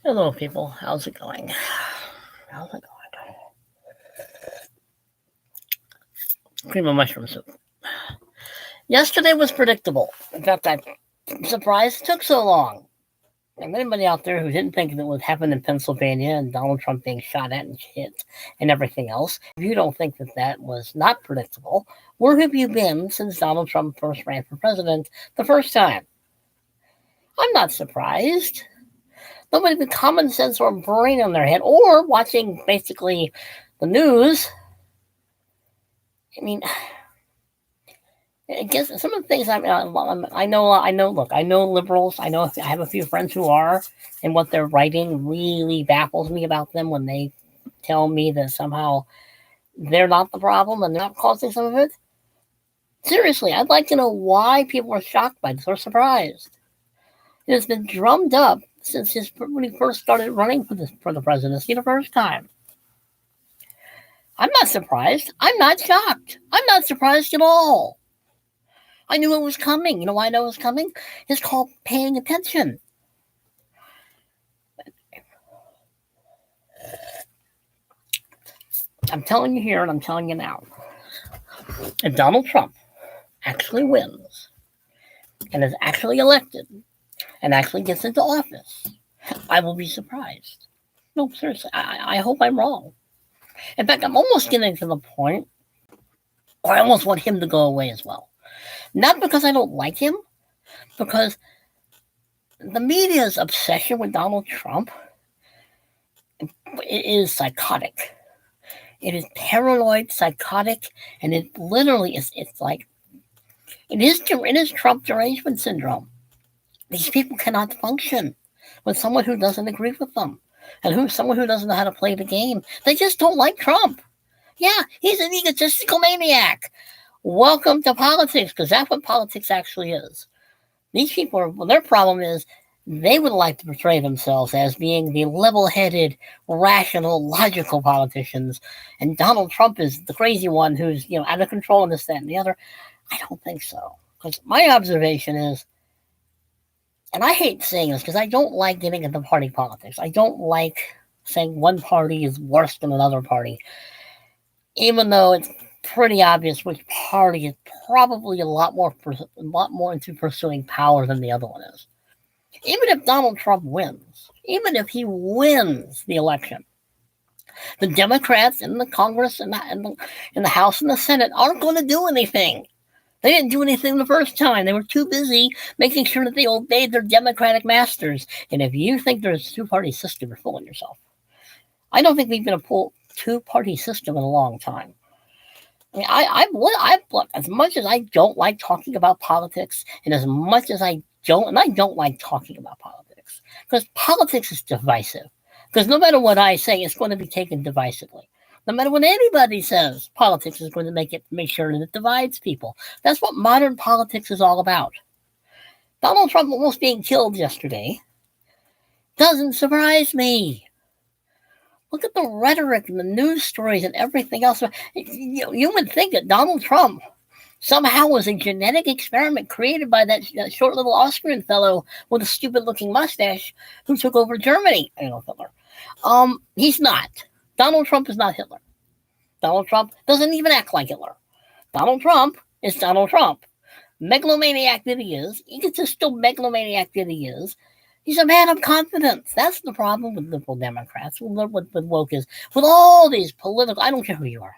Hello, people. How's it going? How's it going? Cream of mushroom soup. Yesterday was predictable. In fact, I'm surprised it took so long. And anybody out there who didn't think that would happen in Pennsylvania and Donald Trump being shot at and hit and everything else, if you don't think that that was not predictable, where have you been since Donald Trump first ran for president the first time? I'm not surprised. Nobody with common sense or brain in their head or watching basically the news. I mean, I guess some of the things I know. Look, I know liberals. I have a few friends who are, and what they're writing really baffles me about them when they tell me that somehow they're not the problem and they're not causing some of it. Seriously, I'd like to know why people are shocked by this or surprised. It has been drummed up since when he first started running for the presidency the first time. I'm not surprised. I'm not shocked. I'm not surprised at all. I knew it was coming. You know why I know it was coming? It's called paying attention. I'm telling you here and I'm telling you now. If Donald Trump actually wins and is actually elected and actually gets into office, I will be surprised. No, seriously, I hope I'm wrong. In fact, I'm almost getting to the point where I almost want him to go away as well. Not because I don't like him, because the media's obsession with Donald Trump is psychotic. It is paranoid, psychotic, and it literally is. It's like it is Trump derangement syndrome. These people cannot function with someone who doesn't agree with them, and someone who doesn't know how to play the game. They just don't like Trump. Yeah, he's an egotistical maniac. Welcome to politics, because that's what politics actually is. These people, their problem is they would like to portray themselves as being the level-headed, rational, logical politicians, and Donald Trump is the crazy one who's out of control and this, that, and the other. I don't think so. Because my observation is, and I hate saying this because I don't like getting into party politics. I don't like saying one party is worse than another party, even though it's pretty obvious which party is probably a lot more into pursuing power than the other one is. Even if Donald Trump wins, even if he wins the election, the Democrats in the Congress and in the House and the Senate aren't going to do anything. They didn't do anything the first time. They were too busy making sure that they obeyed their Democratic masters. And if you think there's a two-party system, you're fooling yourself. I don't think we've been a two-party system in a long time. I mean, I've look, as much as I don't like talking about politics, and as much as I don't like talking about politics, because politics is divisive. Because no matter what I say, it's going to be taken divisively. No matter what anybody says, politics is going to make sure that it divides people. That's what modern politics is all about. Donald Trump almost being killed yesterday doesn't surprise me. Look at the rhetoric and the news stories and everything else. You would think that Donald Trump somehow was a genetic experiment created by that short little Austrian fellow with a stupid-looking mustache who took over Germany. Adolf Hitler. He's not. Donald Trump is not Hitler. Donald Trump doesn't even act like Hitler. Donald Trump is Donald Trump. Megalomaniac that he is, egotistical megalomaniac that he is, he's a man of confidence. That's the problem with liberal Democrats, with woke is, with all these political, I don't care who you are.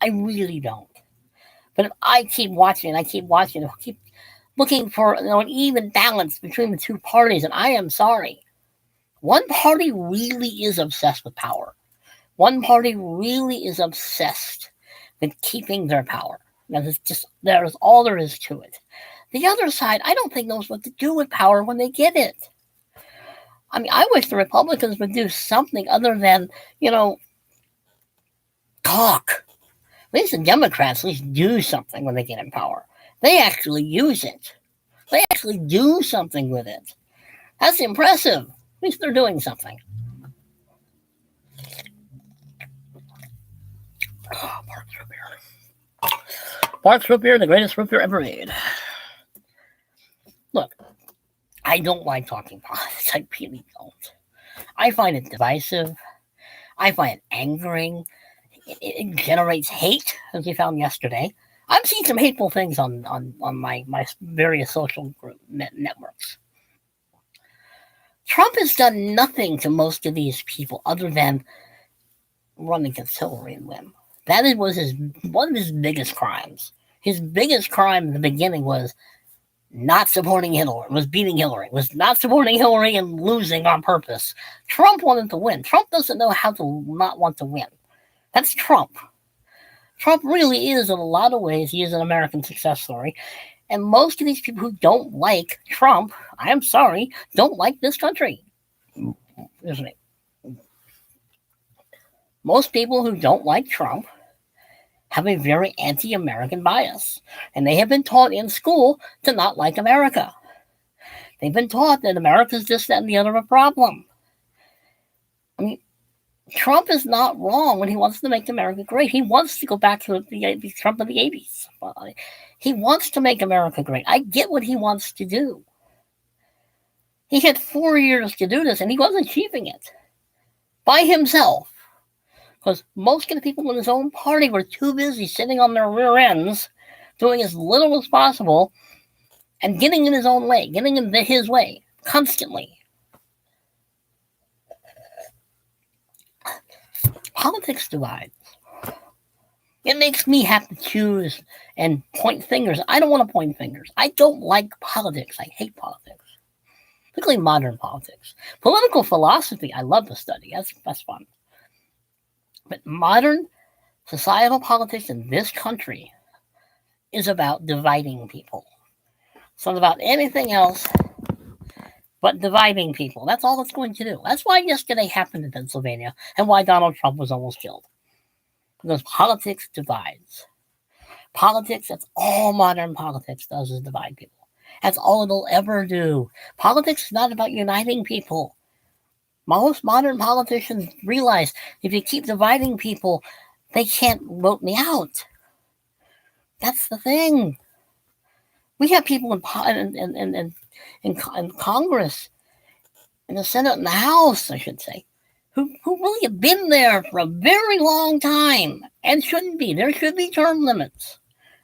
I really don't. But if I keep watching, I keep looking for an even balance between the two parties, and I am sorry. One party really is obsessed with power. One party really is obsessed with keeping their power. That is all there is to it. The other side, I don't think knows what to do with power when they get it. I mean, I wish the Republicans would do something other than, talk. At least the Democrats at least do something when they get in power. They actually use it. They actually do something with it. That's impressive. At least they're doing something. Oh, Park's root beer, the greatest root beer ever made. Look, I don't like talking politics. I really don't. I find it divisive. I find it angering. It generates hate, as we found yesterday. I've seen some hateful things on my various social networks. Trump has done nothing to most of these people other than run against Hillary and win. That was one of his biggest crimes. His biggest crime in the beginning was not supporting Hillary, was beating Hillary, was not supporting Hillary and losing on purpose. Trump wanted to win. Trump doesn't know how to not want to win. That's Trump. Trump really is, in a lot of ways, he is an American success story. And most of these people who don't like Trump, I am sorry, don't like this country. Isn't it? Most people who don't like Trump have a very anti-American bias. And they have been taught in school to not like America. They've been taught that America's this, that, and the other a problem. I mean, Trump is not wrong when he wants to make America great. He wants to go back to the Trump of the 80s. He wants to make America great. I get what he wants to do. He had 4 years to do this, and he wasn't achieving it by himself. Because most of the people in his own party were too busy sitting on their rear ends, doing as little as possible, and getting in his own way, getting in his way, constantly. Politics divides. It makes me have to choose and point fingers. I don't want to point fingers. I don't like politics. I hate politics, particularly modern politics. Political philosophy, I love to study. That's fun. But modern societal politics in this country is about dividing people. It's not about anything else but dividing people. That's all it's going to do. That's why yesterday happened in Pennsylvania and why Donald Trump was almost killed. Because politics divides. Politics, that's all modern politics does, is divide people. That's all it'll ever do. Politics is not about uniting people. Most modern politicians realize if you keep dividing people, they can't vote me out. That's the thing. We have people in Congress, in the Senate and the House, I should say, who really have been there for a very long time and shouldn't be. There should be term limits.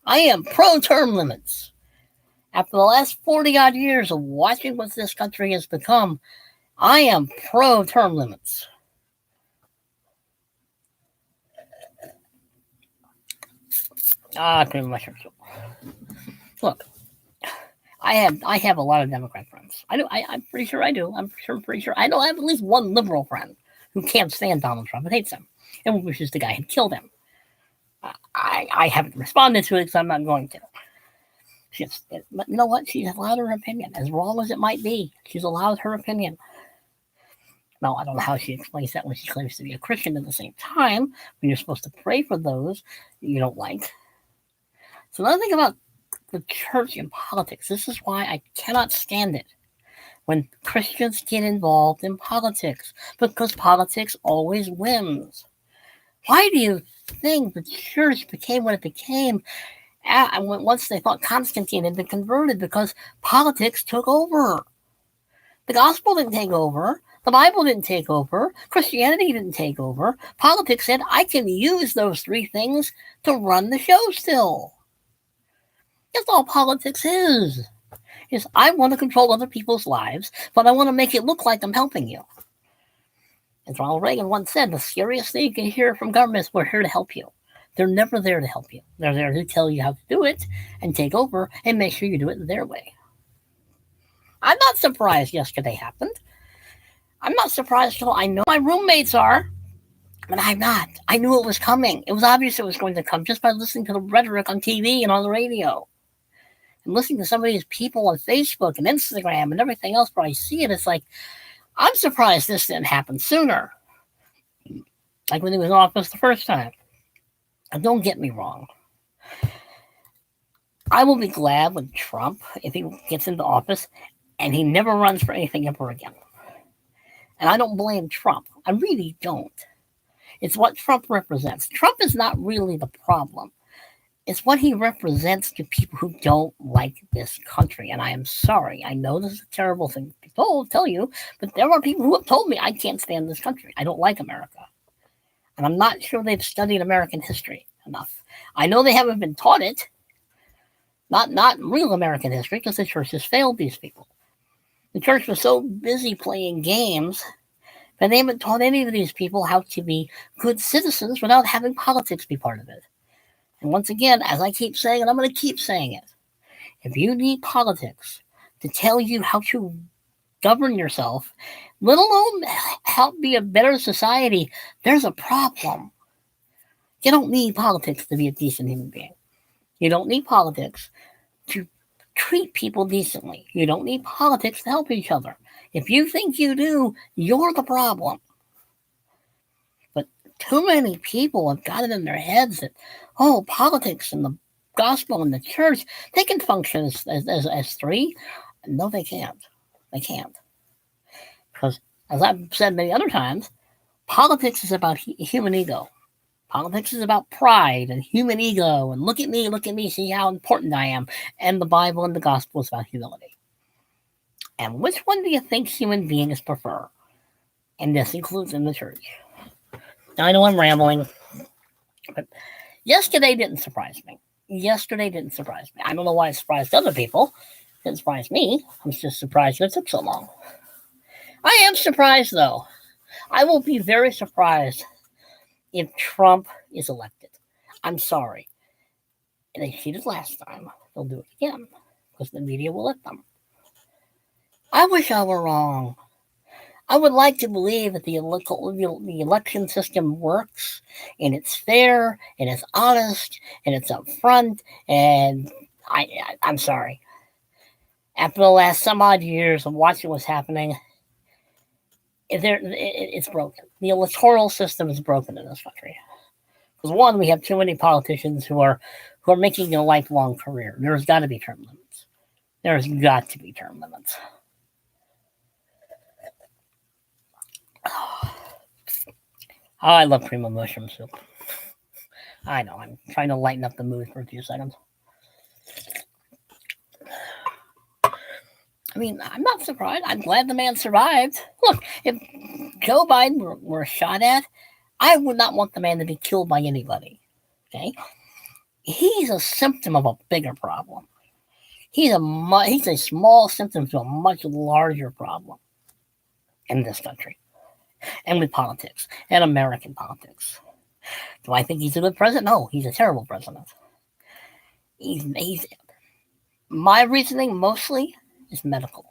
I am pro-term limits. After the last 40-odd years of watching what this country has become, I am pro-term limits. Pretty much. Look, I have a lot of Democrat friends. I do. I'm pretty sure I do. I'm pretty sure. I know I have at least one liberal friend who can't stand Donald Trump and hates him and wishes the guy had killed him. I haven't responded to it because I'm not going to. But you know what? She's allowed her opinion, as wrong as it might be. She's allowed her opinion. Now, I don't know how she explains that when she claims to be a Christian at the same time, when you're supposed to pray for those you don't like. So another thing about the church and politics, this is why I cannot stand it when Christians get involved in politics, because politics always wins. Why do you think the church became what it became once they thought Constantine had been converted? Because politics took over. The gospel didn't take over. The Bible didn't take over. Christianity didn't take over. Politics said, I can use those three things to run the show still. That's all politics is I want to control other people's lives, but I want to make it look like I'm helping you. As Ronald Reagan once said, the scariest thing you can hear from governments, we're here to help you. They're never there to help you. They're there to tell you how to do it and take over and make sure you do it their way. I'm not surprised yesterday happened. I'm not surprised at all. I know my roommates are, but I'm not. I knew it was coming. It was obvious it was going to come just by listening to the rhetoric on TV and on the radio. And listening to some of these people on Facebook and Instagram and everything else where I see it, it's like, I'm surprised this didn't happen sooner. Like when he was in office the first time. And don't get me wrong. I will be glad when Trump, if he gets into office, and he never runs for anything ever again. And I don't blame Trump. I really don't. It's what Trump represents. Trump is not really the problem. It's what he represents to people who don't like this country. And I am sorry. I know this is a terrible thing to tell you, but there are people who have told me I can't stand this country. I don't like America. And I'm not sure they've studied American history enough. I know they haven't been taught it, not real American history, because the church has failed these people. The church was so busy playing games that they haven't taught any of these people how to be good citizens without having politics be part of it. And once again, as I keep saying, and I'm going to keep saying it, if you need politics to tell you how to govern yourself, let alone help be a better society, there's a problem. You don't need politics to be a decent human being. You don't need politics to treat people decently. You don't need politics to help each other. If you think you do, you're the problem. But too many people have got it in their heads that, politics and the gospel and the church, they can function as three. No, they can't. They can't. Because, as I've said many other times, politics is about human ego. Politics is about pride and human ego and look at me, see how important I am. And the Bible and the gospel is about humility. And which one do you think human beings prefer? And this includes in the church. Now, I know I'm rambling, but yesterday didn't surprise me. I don't know why it surprised other people. It didn't surprise me. I was just surprised that it took so long. I am surprised, though. I will be very surprised if Trump is elected. I'm sorry. They cheated last time. They'll do it again because the media will let them. I wish I were wrong. I would like to believe that the election system works and it's fair and it's honest and it's upfront. And I'm sorry. After the last some odd years of watching what's happening, it's broken. The electoral system is broken in this country. Because one, we have too many politicians who are making a lifelong career. There's got to be term limits. There's got to be term limits. Oh, I love cream of mushroom soup. I know, I'm trying to lighten up the mood for a few seconds. I mean, I'm not surprised. I'm glad the man survived. Look, if Joe Biden were shot at, I would not want the man to be killed by anybody. Okay? He's a symptom of a bigger problem. He's a small symptom to a much larger problem in this country. And with politics. And American politics. Do I think he's a good president? No, he's a terrible president. My reasoning mostly is medical.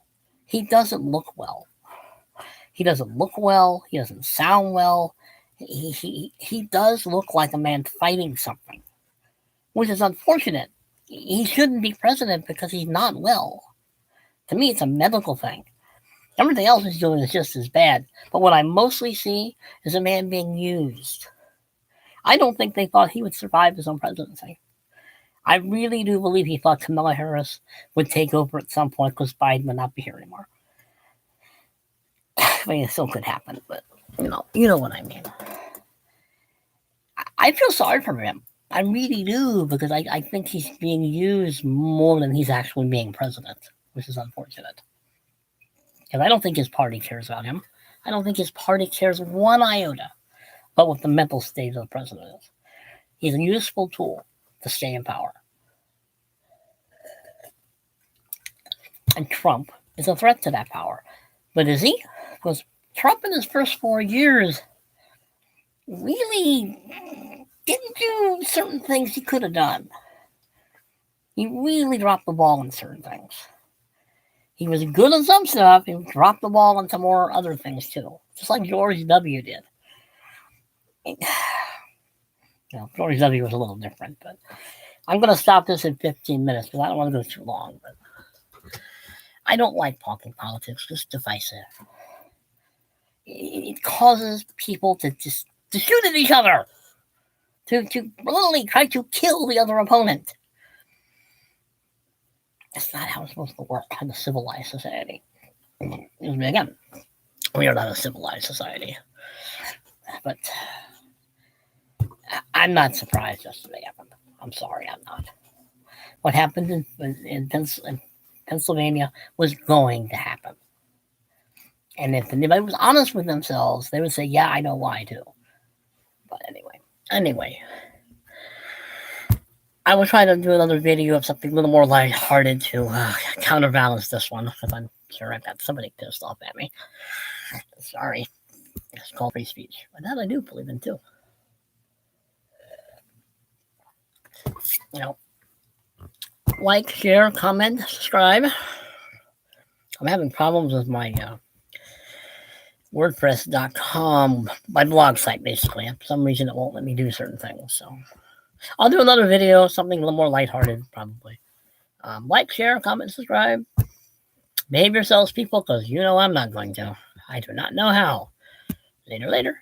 He doesn't look well. He doesn't sound well. He does look like a man fighting something, which is unfortunate. He shouldn't be president because he's not well. To me, it's a medical thing. Everything else he's doing is just as bad. But what I mostly see is a man being used. I don't think they thought he would survive his own presidency. I really do believe he thought Kamala Harris would take over at some point because Biden would not be here anymore. I mean, it still could happen, but you know what I mean. I feel sorry for him. I really do, because I think he's being used more than he's actually being president, which is unfortunate. Because I don't think his party cares about him. I don't think his party cares one iota about what the mental state of the president is. He's a useful tool to stay in power. And Trump is a threat to that power. But is he? Because Trump in his first 4 years really didn't do certain things he could have done. He really dropped the ball on certain things. He was good at some stuff. He dropped the ball on some more other things too. Just like George W. did. George W. was a little different, but I'm going to stop this at 15 minutes because I don't want to go too long. But I don't like talking politics. It's divisive. It causes people to shoot at each other, to literally try to kill the other opponent. That's not how it's supposed to work in a civilized society. Again, we are not a civilized society. But I'm not surprised yesterday happened. I'm sorry, I'm not. What happened in Pennsylvania was going to happen. And if anybody was honest with themselves, they would say, yeah, I know why too. But anyway, I will try to do another video of something a little more lighthearted to counterbalance this one, because I'm sure I've got somebody pissed off at me. Sorry. It's called free speech. But that I do believe in too. You know, like, share, comment, subscribe. I'm having problems with my WordPress.com, my blog site, basically. For some reason, it won't let me do certain things. So I'll do another video, something a little more lighthearted, probably. Like, share, comment, subscribe. Behave yourselves, people, because you know I'm not going to. I do not know how. Later.